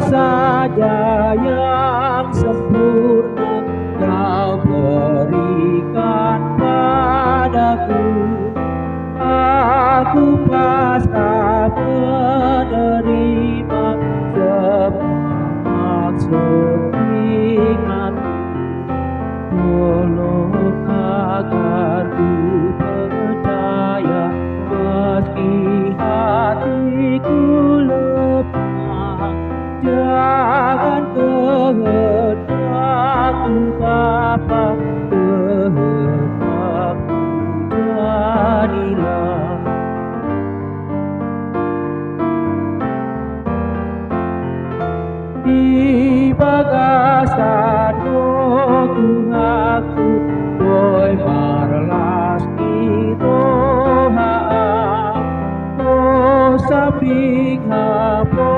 saja yang sempurna Kau berikan padaku. Aku pasrah menerima semua maksud hikmat-Mu. Tolong agar ku percaya meski hatiku lemah. Jangan kehendakku Bapa, kehendak-Mu jadilah. Di bagasan Tuhanku, boy marlas kirohaan. Oh samping haporusaku,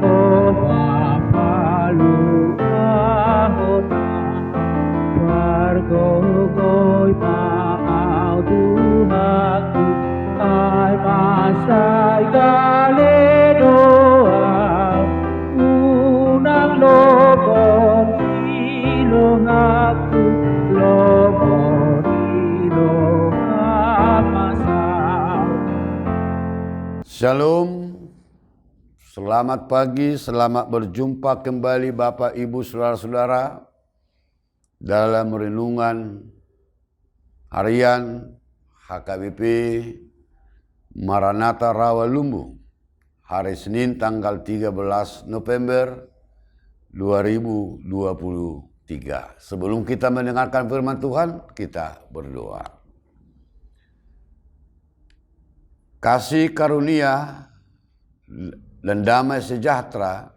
oh Bapa luahona. Bargogoy maau Tuhanku, ay masay galedoa. Unang lobon ilong aku, lobon ilong amasal. Shalom, selamat pagi, selamat berjumpa kembali Bapak Ibu Saudara-saudara dalam renungan harian HKBP Maranatha Rawalumbu hari Senin tanggal 13 November 2023. Sebelum kita mendengarkan firman Tuhan, kita berdoa. Kasih karunia dan damai sejahtera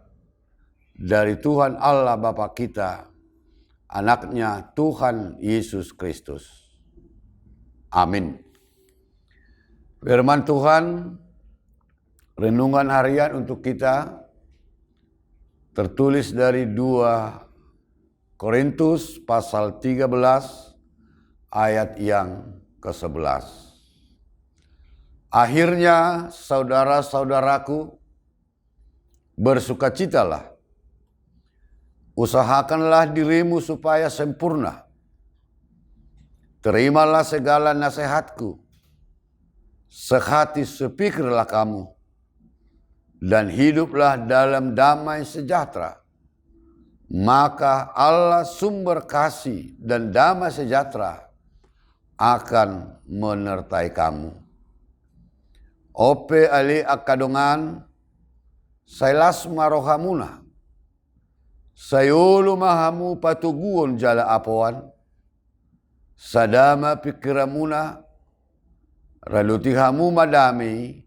dari Tuhan Allah Bapa kita, Anaknya Tuhan Yesus Kristus. Amin. Firman Tuhan, renungan harian untuk kita tertulis dari 2 Korintus pasal 13 ayat yang ke-11. Akhirnya saudara-saudaraku, bersukacitalah. Usahakanlah dirimu supaya sempurna. Terimalah segala nasihatku. Sehati sepikirlah kamu. Dan hiduplah dalam damai sejahtera. Maka Allah sumber kasih dan damai sejahtera akan menyertai kamu. Ope ali akadongan, sailas marohamuna. Sayulu mahamu patuguon jala apuan. Sadama pikiramuna, ralutihamu madami.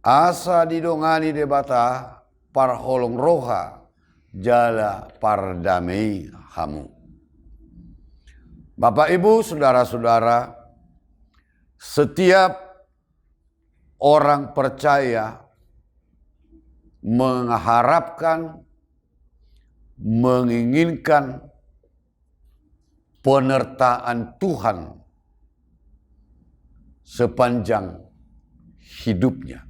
Asa didongani debata parholong roha jala pardamei hamu. Bapak Ibu, saudara-saudara, setiap orang percaya mengharapkan, menginginkan penyertaan Tuhan sepanjang hidupnya.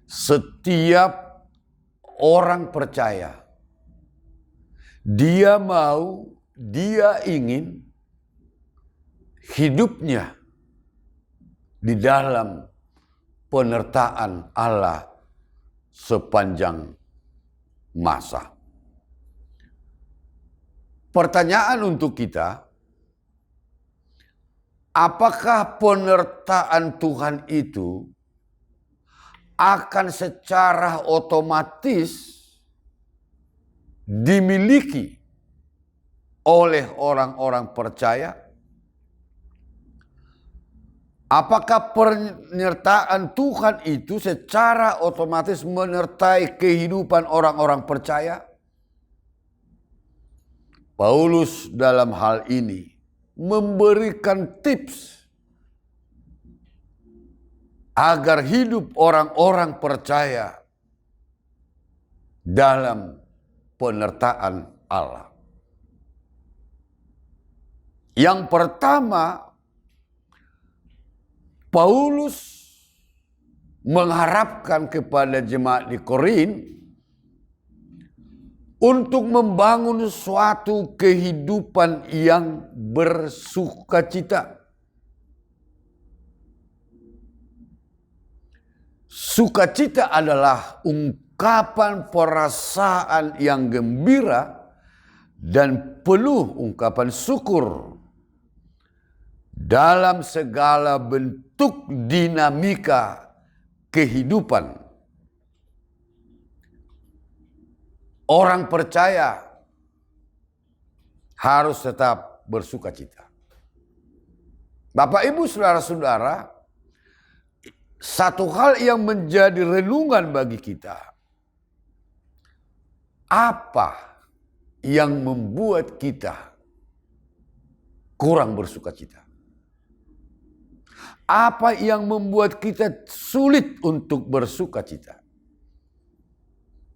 Setiap orang percaya, dia mau, dia ingin hidupnya di dalam penyertaan Allah sepanjang masa. Pertanyaan untuk kita, apakah penyertaan Tuhan itu akan secara otomatis dimiliki oleh orang-orang percaya? Apakah penyertaan Tuhan itu secara otomatis menyertai kehidupan orang-orang percaya? Paulus dalam hal ini memberikan tips agar hidup orang-orang percaya dalam penyertaan Allah. Yang pertama, Paulus mengharapkan kepada jemaat di Korin untuk membangun suatu kehidupan yang bersukacita. Sukacita adalah ungkapan perasaan yang gembira dan penuh ungkapan syukur dalam segala bentuk dinamika kehidupan. Orang percaya harus tetap bersukacita. Bapak, Ibu, saudara-saudara, satu hal yang menjadi renungan bagi kita, apa yang membuat kita kurang bersukacita? Apa yang membuat kita sulit untuk bersukacita?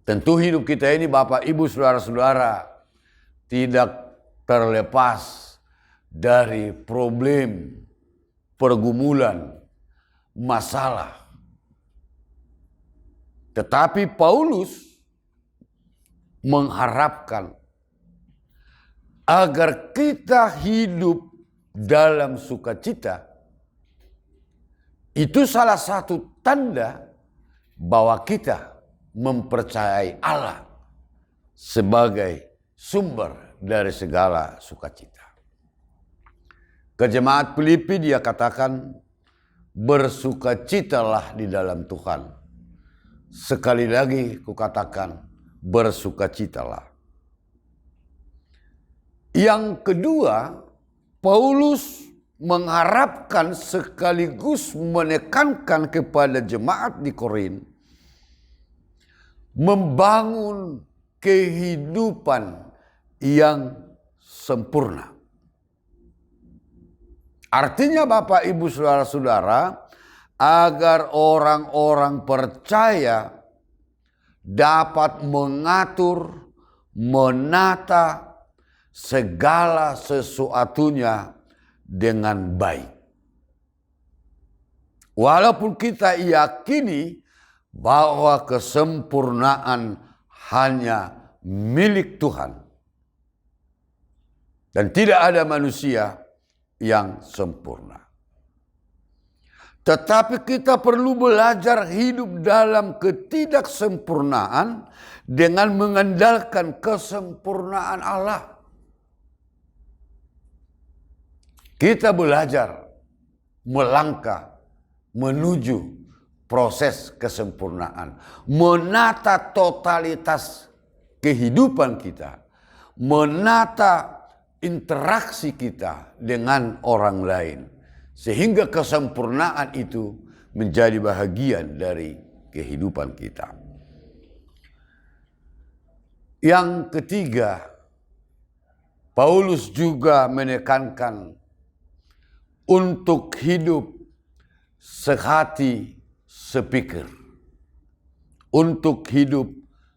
Tentu hidup kita ini, Bapak, Ibu, saudara-saudara, tidak terlepas dari problem, pergumulan, masalah. Tetapi Paulus mengharapkan agar kita hidup dalam sukacita. Itu salah satu tanda bahwa kita mempercayai Allah sebagai sumber dari segala sukacita. Ke jemaat Filipi dia katakan, bersukacitalah di dalam Tuhan. Sekali lagi kukatakan, bersukacitalah. Yang kedua, Paulus mengharapkan sekaligus menekankan kepada jemaat di Korin membangun kehidupan yang sempurna. Artinya, Bapak, Ibu, saudara-saudara, agar orang-orang percaya dapat mengatur, menata segala sesuatunya dengan baik. Walaupun kita yakini bahwa kesempurnaan hanya milik Tuhan dan tidak ada manusia yang sempurna. Tetapi kita perlu belajar hidup dalam ketidaksempurnaan dengan mengandalkan kesempurnaan Allah. Kita belajar melangkah menuju proses kesempurnaan, menata totalitas kehidupan kita, menata interaksi kita dengan orang lain, sehingga kesempurnaan itu menjadi bahagian dari kehidupan kita. Yang ketiga, Paulus juga menekankan untuk hidup sehati sepikir. Untuk hidup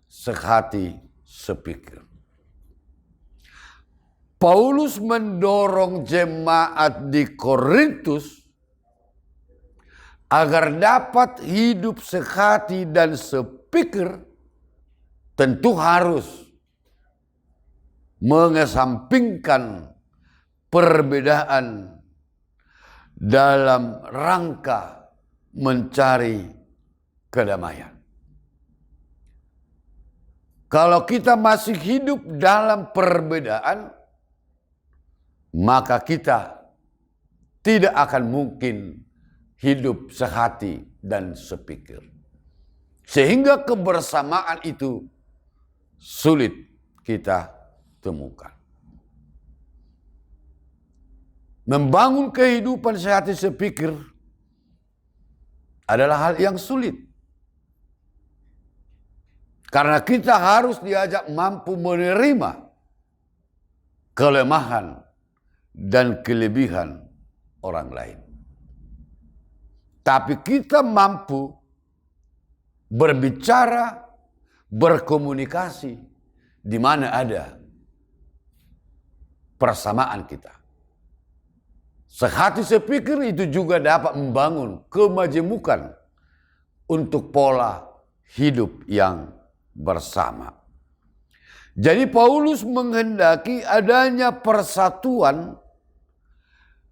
sehati sepikir. Paulus mendorong jemaat di Korintus agar dapat hidup sehati dan sepikir, tentu harus mengesampingkan perbedaan dalam rangka mencari kedamaian. Kalau kita masih hidup dalam perbedaan, maka kita tidak akan mungkin hidup sehati dan sepikir. Sehingga kebersamaan itu sulit kita temukan. Membangun kehidupan sehati sepikir adalah hal yang sulit. Karena kita harus diajak mampu menerima kelemahan dan kelebihan orang lain. Tapi kita mampu berbicara, berkomunikasi di mana ada persamaan kita. Sehati sepikir itu juga dapat membangun kemajemukan, untuk pola hidup yang bersama. Jadi Paulus menghendaki adanya persatuan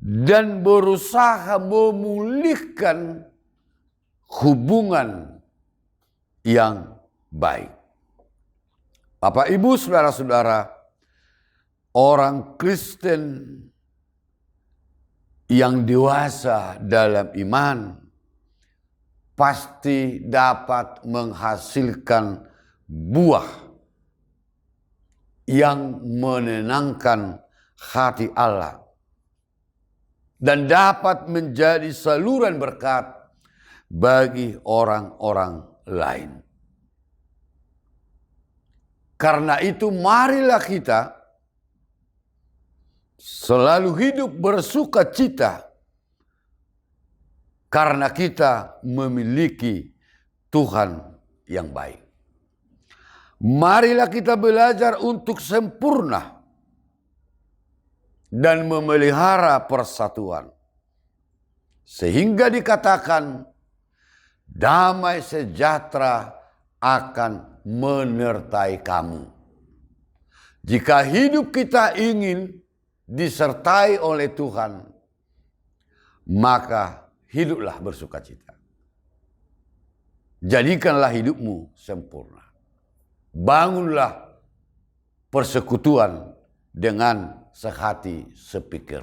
dan berusaha memulihkan hubungan yang baik. Bapak, Ibu, saudara-saudara, orang Kristen yang dewasa dalam iman pasti dapat menghasilkan buah yang menenangkan hati Allah dan dapat menjadi saluran berkat bagi orang-orang lain. Karena itu marilah kita selalu hidup bersukacita karena kita memiliki Tuhan yang baik. Marilah kita belajar untuk sempurna dan memelihara persatuan. Sehingga dikatakan damai sejahtera akan menyertai kamu. Jika hidup kita ingin disertai oleh Tuhan, maka hiduplah bersukacita. Jadikanlah hidupmu sempurna. Bangunlah persekutuan dengan sehati sepikir.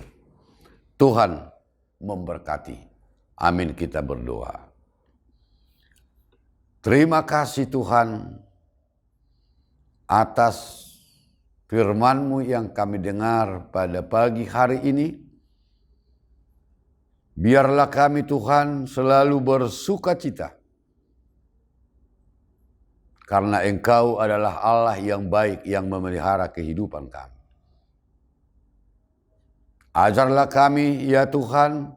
Tuhan memberkati. Amin, kita berdoa. Terima kasih Tuhan atas firman-Mu yang kami dengar pada pagi hari ini. Biarlah kami Tuhan selalu bersukacita. Karena Engkau adalah Allah yang baik yang memelihara kehidupan kami. Ajarlah kami ya Tuhan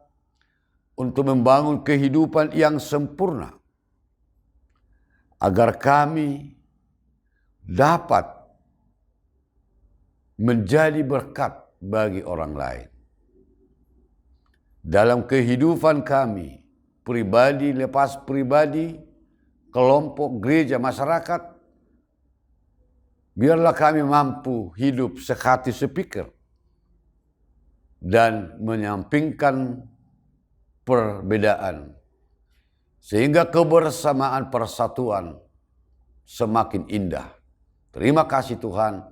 untuk membangun kehidupan yang sempurna. Agar kami dapat menjadi berkat bagi orang lain. Dalam kehidupan kami, pribadi lepas pribadi, kelompok, gereja, masyarakat, biarlah kami mampu hidup sehati sepikir dan menyampingkan perbedaan, sehingga kebersamaan persatuan semakin indah. Terima kasih Tuhan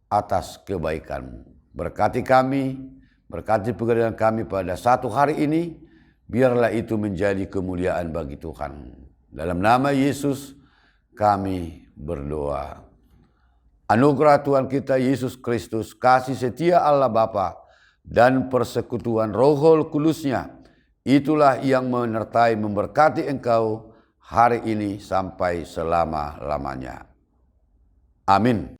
atas kebaikan-Mu. Berkati kami, berkati pekerjaan kami pada satu hari ini, biarlah itu menjadi kemuliaan bagi Tuhan. Dalam nama Yesus kami berdoa. Anugerah Tuhan kita Yesus Kristus, kasih setia Allah Bapa dan persekutuan Roh Kudus-Nya, itulah yang menyertai memberkati engkau hari ini sampai selama-lamanya. Amin.